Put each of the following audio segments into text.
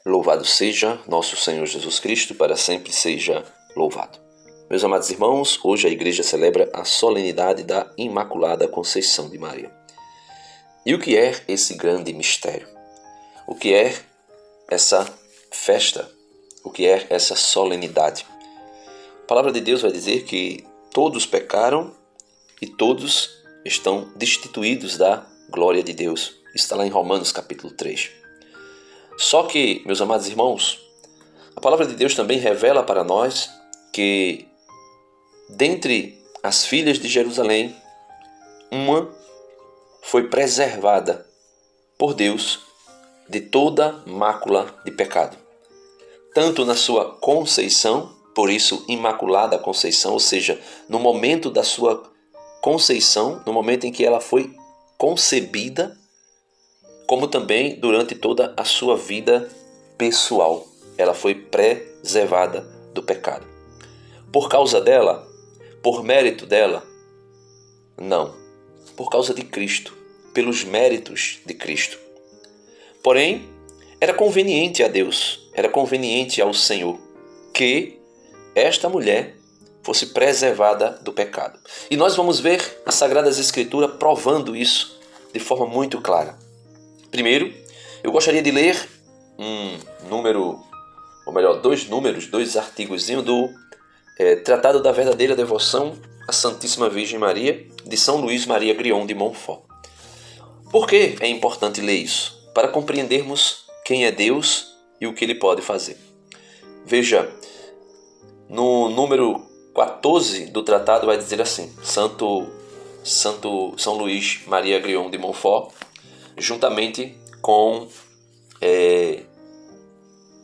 Louvado seja nosso Senhor Jesus Cristo, para sempre seja louvado. Meus amados irmãos, hoje a igreja celebra a solenidade da Imaculada Conceição de Maria. E o que é esse grande mistério? O que é essa festa? O que é essa solenidade? A palavra de Deus vai dizer que todos pecaram e todos estão destituídos da glória de Deus. Está lá em Romanos capítulo 3. Só que, meus amados irmãos, a palavra de Deus também revela para nós que dentre as filhas de Jerusalém, uma foi preservada por Deus de toda mácula de pecado. Tanto na sua conceição, por isso Imaculada Conceição, ou seja, no momento da sua conceição, no momento em que ela foi concebida, como também durante toda a sua vida pessoal. Ela foi preservada do pecado. Por causa dela, por mérito dela, não. Por causa de Cristo, pelos méritos de Cristo. Porém, era conveniente a Deus, era conveniente ao Senhor que esta mulher fosse preservada do pecado. E nós vamos ver as Sagradas Escrituras provando isso de forma muito clara. Primeiro, eu gostaria de ler dois artigozinhos do Tratado da Verdadeira Devoção à Santíssima Virgem Maria, de São Luís Maria Grion de Montfort. Por que é importante ler isso? Para compreendermos quem é Deus e o que Ele pode fazer. Veja, no número 14 do tratado vai dizer assim: São Luís Maria Grion de Montfort, juntamente com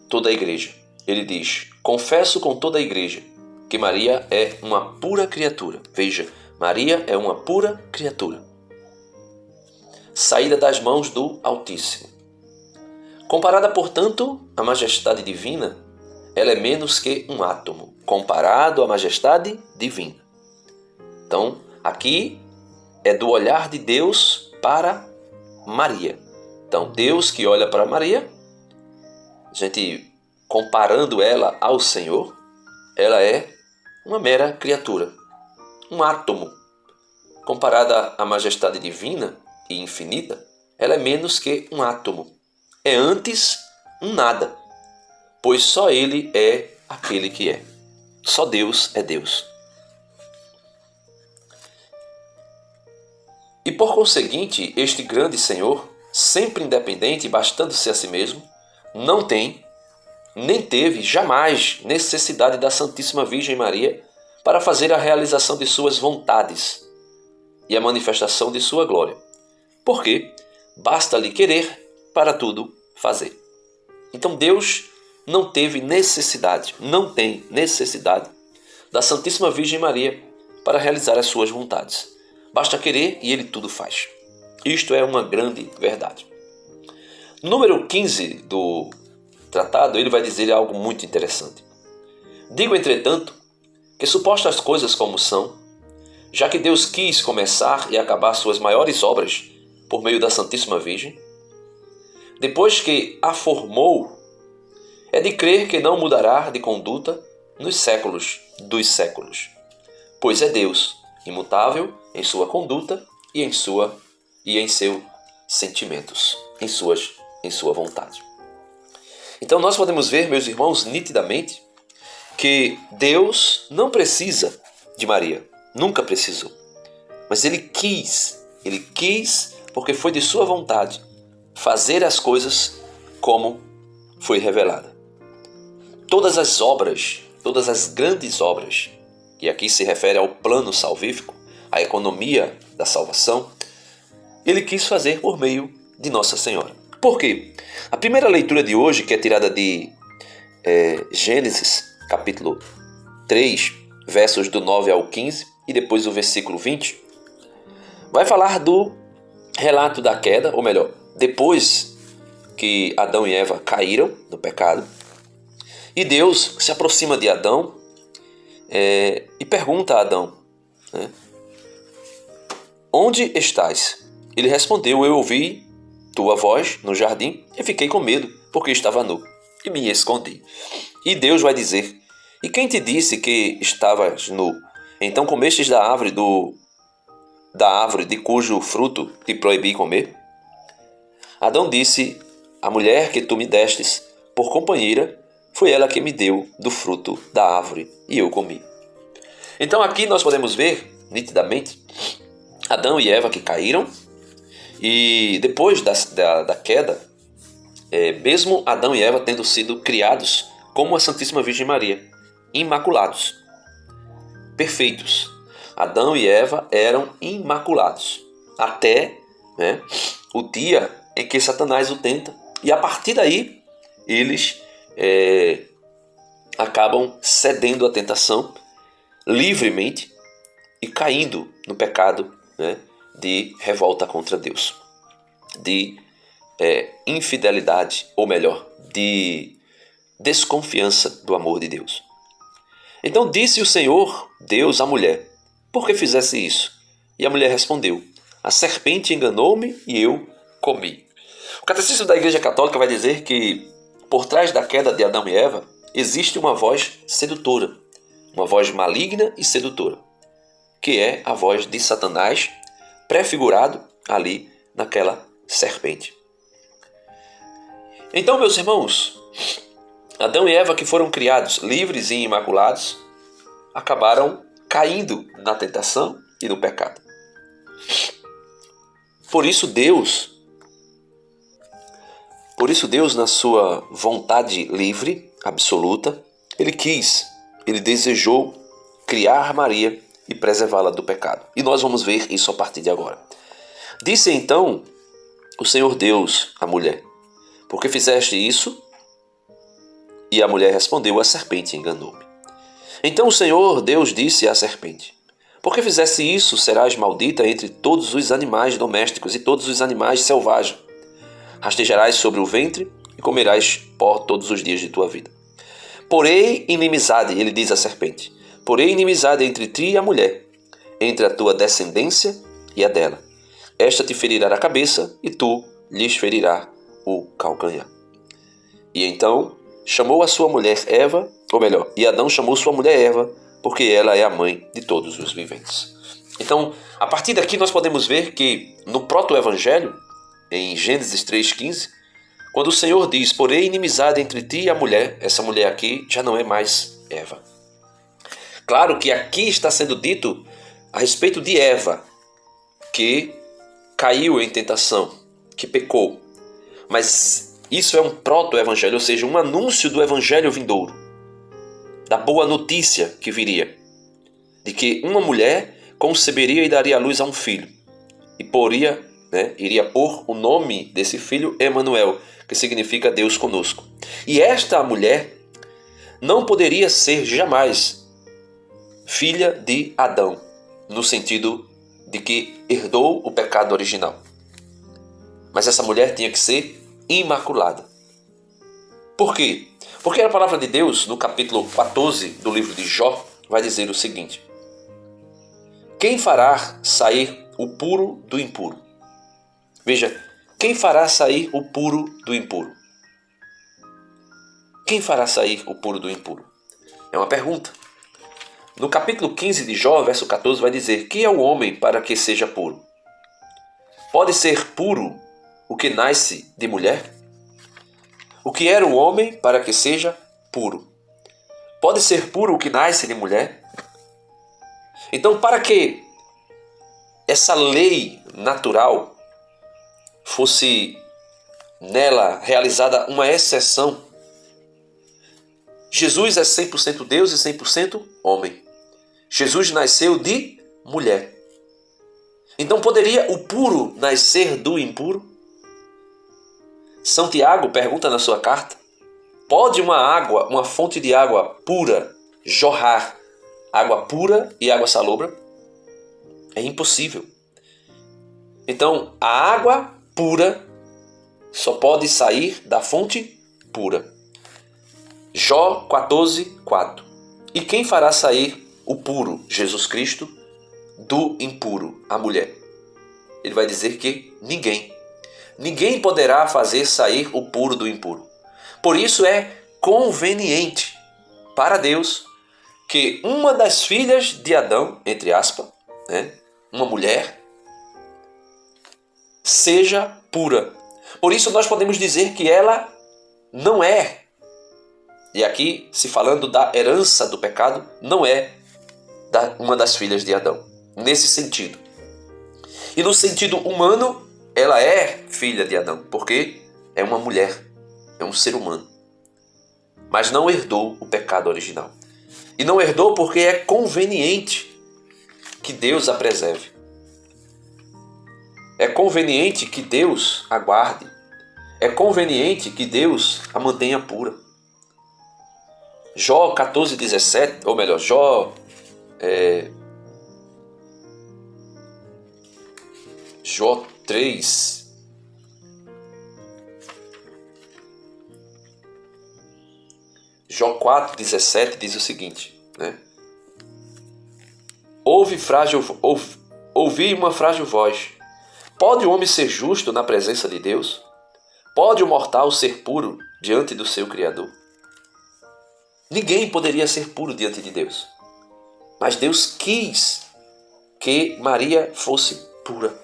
toda a igreja. Ele diz: confesso com toda a igreja que Maria é uma pura criatura. Veja, Maria é uma pura criatura, saída das mãos do Altíssimo. Comparada, portanto, à majestade divina, ela é menos que um átomo, comparado à majestade divina. Então, aqui é do olhar de Deus para Maria. Então, Deus que olha para Maria, a gente comparando ela ao Senhor, ela é uma mera criatura, um átomo. Comparada à majestade divina e infinita, ela é menos que um átomo. É antes um nada, pois só Ele é aquele que é. Só Deus é Deus. E por conseguinte, este grande Senhor, sempre independente e bastando-se a si mesmo, não tem, nem teve jamais necessidade da Santíssima Virgem Maria para fazer a realização de suas vontades e a manifestação de sua glória. Porque basta-lhe querer para tudo fazer. Então Deus não teve necessidade, não tem necessidade da Santíssima Virgem Maria para realizar as suas vontades. Basta querer e Ele tudo faz. Isto é uma grande verdade. No número 15 do tratado, ele vai dizer algo muito interessante. Digo, entretanto, que supostas coisas como são, já que Deus quis começar e acabar suas maiores obras por meio da Santíssima Virgem, depois que a formou, é de crer que não mudará de conduta nos séculos dos séculos, pois é Deus, imutável em sua conduta e em seus sentimentos, em sua vontade. Então nós podemos ver, meus irmãos, nitidamente que Deus não precisa de Maria, nunca precisou, mas Ele quis porque foi de sua vontade fazer as coisas como foi revelada. Todas as obras, todas as grandes obras, e aqui se refere ao plano salvífico, à economia da salvação, Ele quis fazer por meio de Nossa Senhora. Por quê? A primeira leitura de hoje, que é tirada de Gênesis, capítulo 3, versos do 9 ao 15, e depois o versículo 20, vai falar do relato da queda, ou melhor, depois que Adão e Eva caíram no pecado, e Deus se aproxima de Adão e pergunta a Adão, onde estás? Ele respondeu, eu ouvi tua voz no jardim e fiquei com medo, porque estava nu. e me escondi. E Deus vai dizer: e quem te disse que estavas nu? Então comestes da árvore de cujo fruto te proibi comer? Adão disse: a mulher que tu me destes por companheira, foi ela que me deu do fruto da árvore, e eu comi. Então aqui nós podemos ver, nitidamente, Adão e Eva que caíram, e depois da queda, mesmo Adão e Eva tendo sido criados como a Santíssima Virgem Maria, imaculados, perfeitos. Adão e Eva eram imaculados, até o dia em que Satanás o tenta, e a partir daí eles acabam cedendo à tentação livremente e caindo no pecado de revolta contra Deus, de infidelidade, ou melhor, de desconfiança do amor de Deus. Então disse o Senhor Deus à mulher: por que fizesse isso? E a mulher respondeu: a serpente enganou-me e eu comi. O Catecismo da Igreja Católica vai dizer que por trás da queda de Adão e Eva existe uma voz sedutora, uma voz maligna e sedutora, que é a voz de Satanás, prefigurado ali naquela serpente. Então, meus irmãos, Adão e Eva, que foram criados livres e imaculados, acabaram caindo na tentação e no pecado. Por isso Deus, na sua vontade livre, absoluta, ele desejou criar Maria e preservá-la do pecado. E nós vamos ver isso a partir de agora. Disse então o Senhor Deus à mulher: por que fizeste isso? E a mulher respondeu: a serpente enganou-me. Então o Senhor Deus disse à serpente: por que fizeste isso? Serás maldita entre todos os animais domésticos e todos os animais selvagens. Rastejarás sobre o ventre e comerás pó todos os dias de tua vida. Porém inimizade, ele diz à serpente, porém inimizade entre ti e a mulher, entre a tua descendência e a dela. Esta te ferirá a cabeça e tu lhes ferirá o calcanhar. E então chamou a sua mulher Eva, ou melhor, e Adão chamou sua mulher Eva, porque ela é a mãe de todos os viventes. Então, a partir daqui nós podemos ver que no proto-evangelho, em Gênesis 3,15, quando o Senhor diz: porém inimizade entre ti e a mulher, essa mulher aqui já não é mais Eva. Claro que aqui está sendo dito a respeito de Eva, que caiu em tentação, que pecou. Mas isso é um proto-evangelho, ou seja, um anúncio do evangelho vindouro, da boa notícia que viria, de que uma mulher conceberia e daria à luz a um filho, e iria pôr o nome desse filho Emanuel, que significa Deus conosco. E esta mulher não poderia ser jamais filha de Adão, no sentido de que herdou o pecado original. Mas essa mulher tinha que ser imaculada. Por quê? Porque a palavra de Deus, no capítulo 14 do livro de Jó, vai dizer o seguinte: quem fará sair o puro do impuro? Veja, quem fará sair o puro do impuro? Quem fará sair o puro do impuro? É uma pergunta. No capítulo 15 de Jó, verso 14, vai dizer: quem é o homem para que seja puro? Pode ser puro o que nasce de mulher? O que era o homem para que seja puro? Pode ser puro o que nasce de mulher? Então, para que essa lei natural fosse nela realizada uma exceção, Jesus é 100% Deus e 100% homem. Jesus nasceu de mulher. Então poderia o puro nascer do impuro? São Tiago pergunta na sua carta: pode uma fonte de água pura jorrar água pura e água salobra? É impossível. Então a água pura só pode sair da fonte pura. Jó 14:4. E quem fará sair o puro, Jesus Cristo, do impuro, a mulher? Ele vai dizer que ninguém. Ninguém poderá fazer sair o puro do impuro. Por isso é conveniente para Deus que uma das filhas de Adão, entre aspas, né, uma mulher, seja pura. Por isso nós podemos dizer que ela não é, e aqui se falando da herança do pecado, não é uma das filhas de Adão, nesse sentido. E no sentido humano, ela é filha de Adão, porque é uma mulher, é um ser humano. Mas não herdou o pecado original. E não herdou porque é conveniente que Deus a preserve. É conveniente que Deus a guarde. É conveniente que Deus a mantenha pura. Jó 14:17, ou melhor, Jó 3. Jó 4:17 diz o seguinte, né? Ouvi uma frágil voz. Pode o homem ser justo na presença de Deus? Pode o mortal ser puro diante do seu Criador? Ninguém poderia ser puro diante de Deus. Mas Deus quis que Maria fosse pura.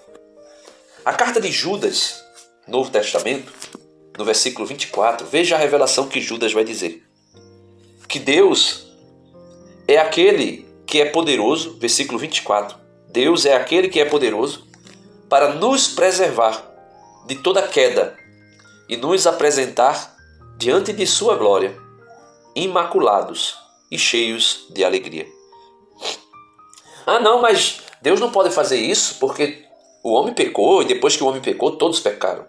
A carta de Judas, Novo Testamento, no versículo 24, veja a revelação que Judas vai dizer. Que Deus é aquele que é poderoso, versículo 24. Deus é aquele que é poderoso para nos preservar de toda queda e nos apresentar diante de sua glória, imaculados e cheios de alegria. Ah, não, mas Deus não pode fazer isso porque o homem pecou e depois que o homem pecou, todos pecaram.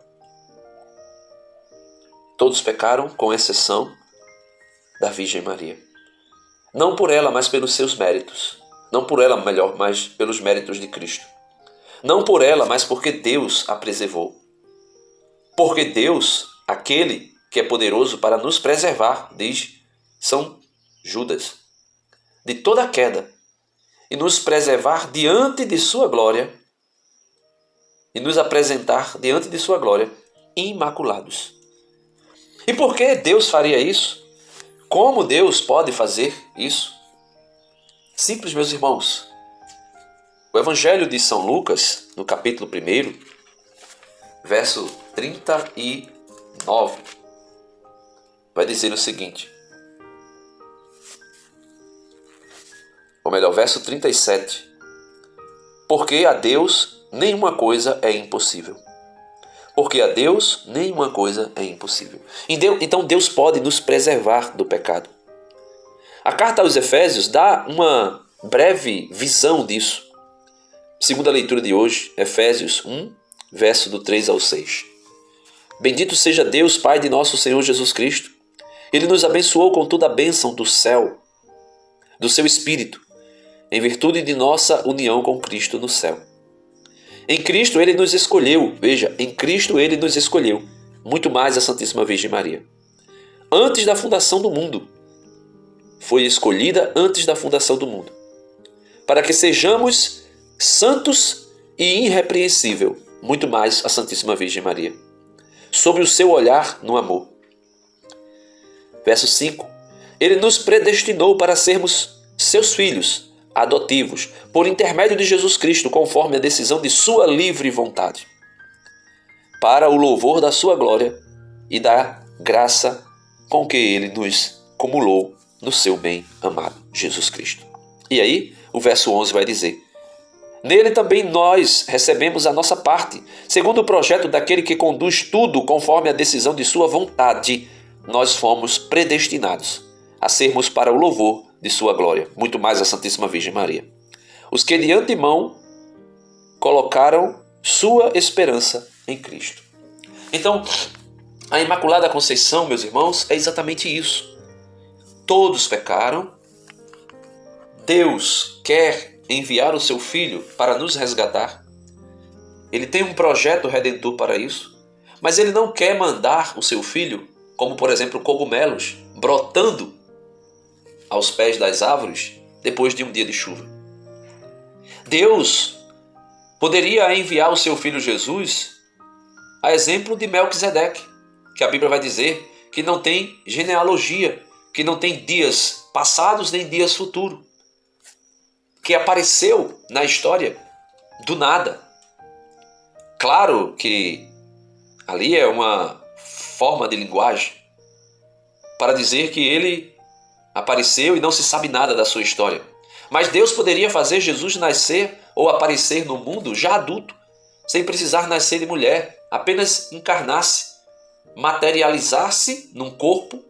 Todos pecaram, com exceção da Virgem Maria. Não por ela, mas pelos seus méritos. Não por ela, melhor, mas pelos méritos de Cristo. Não por ela, mas porque Deus a preservou. Porque Deus, aquele que é poderoso para nos preservar, diz São Judas, de toda queda, e nos preservar diante de sua glória, e nos apresentar diante de sua glória, imaculados. E por que Deus faria isso? Como Deus pode fazer isso? Simples, meus irmãos. O Evangelho de São Lucas, no capítulo 1, verso 39, vai dizer o seguinte. Ou melhor, verso 37. Porque a Deus nenhuma coisa é impossível. Porque a Deus nenhuma coisa é impossível. Então Deus pode nos preservar do pecado. A carta aos Efésios dá uma breve visão disso. Segunda leitura de hoje, Efésios 1, verso do 3 ao 6. Bendito seja Deus, Pai de nosso Senhor Jesus Cristo. Ele nos abençoou com toda a bênção do céu, do seu Espírito, em virtude de nossa união com Cristo no céu. Em Cristo Ele nos escolheu, veja, em Cristo Ele nos escolheu, muito mais a Santíssima Virgem Maria. Antes da fundação do mundo, foi escolhida antes da fundação do mundo, para que sejamos santos e irrepreensível, muito mais a Santíssima Virgem Maria, sob o seu olhar no amor. Verso 5. Ele nos predestinou para sermos seus filhos adotivos, por intermédio de Jesus Cristo, conforme a decisão de sua livre vontade, para o louvor da sua glória e da graça com que ele nos cumulou no seu bem amado Jesus Cristo. E aí, o verso 11 vai dizer: nele também nós recebemos a nossa parte, segundo o projeto daquele que conduz tudo conforme a decisão de sua vontade. Nós fomos predestinados a sermos para o louvor de sua glória, muito mais a Santíssima Virgem Maria. Os que de antemão colocaram sua esperança em Cristo. Então, a Imaculada Conceição, meus irmãos, é exatamente isso. Todos pecaram. Deus quer enviar o seu Filho para nos resgatar. Ele tem um projeto redentor para isso. Mas ele não quer mandar o seu Filho, como por exemplo cogumelos, brotando aos pés das árvores depois de um dia de chuva. Deus poderia enviar o seu Filho Jesus a exemplo de Melquisedeque, que a Bíblia vai dizer que não tem genealogia, que não tem dias passados nem dias futuros, que apareceu na história do nada. Claro que ali é uma forma de linguagem para dizer que ele apareceu e não se sabe nada da sua história. Mas Deus poderia fazer Jesus nascer ou aparecer no mundo já adulto, sem precisar nascer de mulher, apenas encarnar-se, materializar-se num corpo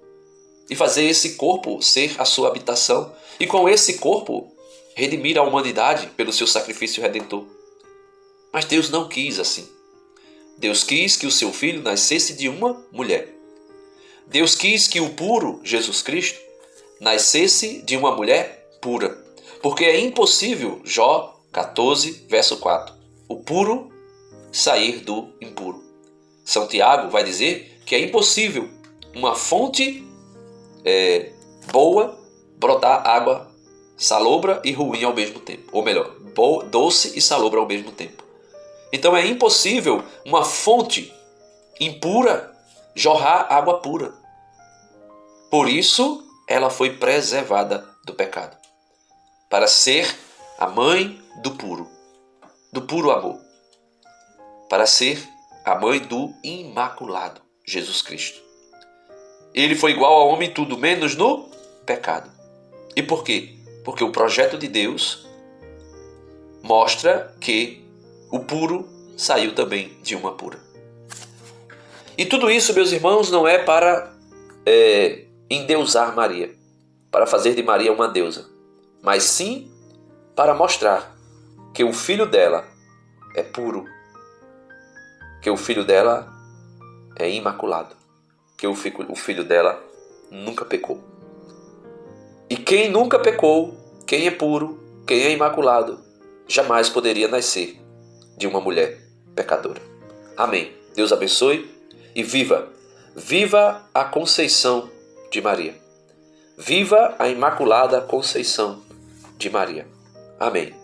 e fazer esse corpo ser a sua habitação, e com esse corpo redimir a humanidade pelo seu sacrifício redentor. Mas Deus não quis assim. Deus quis que o seu filho nascesse de uma mulher. Deus quis que o puro Jesus Cristo nascesse de uma mulher pura, porque é impossível, Jó 14, verso 4, o puro sair do impuro. São Tiago vai dizer que é impossível uma fonte boa brotar água salobra e ruim ao mesmo tempo. Ou melhor, doce e salobra ao mesmo tempo. Então é impossível uma fonte impura jorrar água pura. Por isso ela foi preservada do pecado, para ser a mãe do puro amor, para ser a mãe do imaculado, Jesus Cristo. Ele foi igual ao homem tudo menos no pecado. E por quê? Porque o projeto de Deus mostra que o puro saiu também de uma pura. E tudo isso, meus irmãos, não é para endeusar Maria, para fazer de Maria uma deusa, mas sim para mostrar que o filho dela é puro, que o filho dela é imaculado, que o filho dela nunca pecou. E quem nunca pecou, quem é puro, quem é imaculado, jamais poderia nascer de uma mulher pecadora. Amém. Deus abençoe e viva a Conceição de Maria. Viva a Imaculada Conceição de Maria. Amém.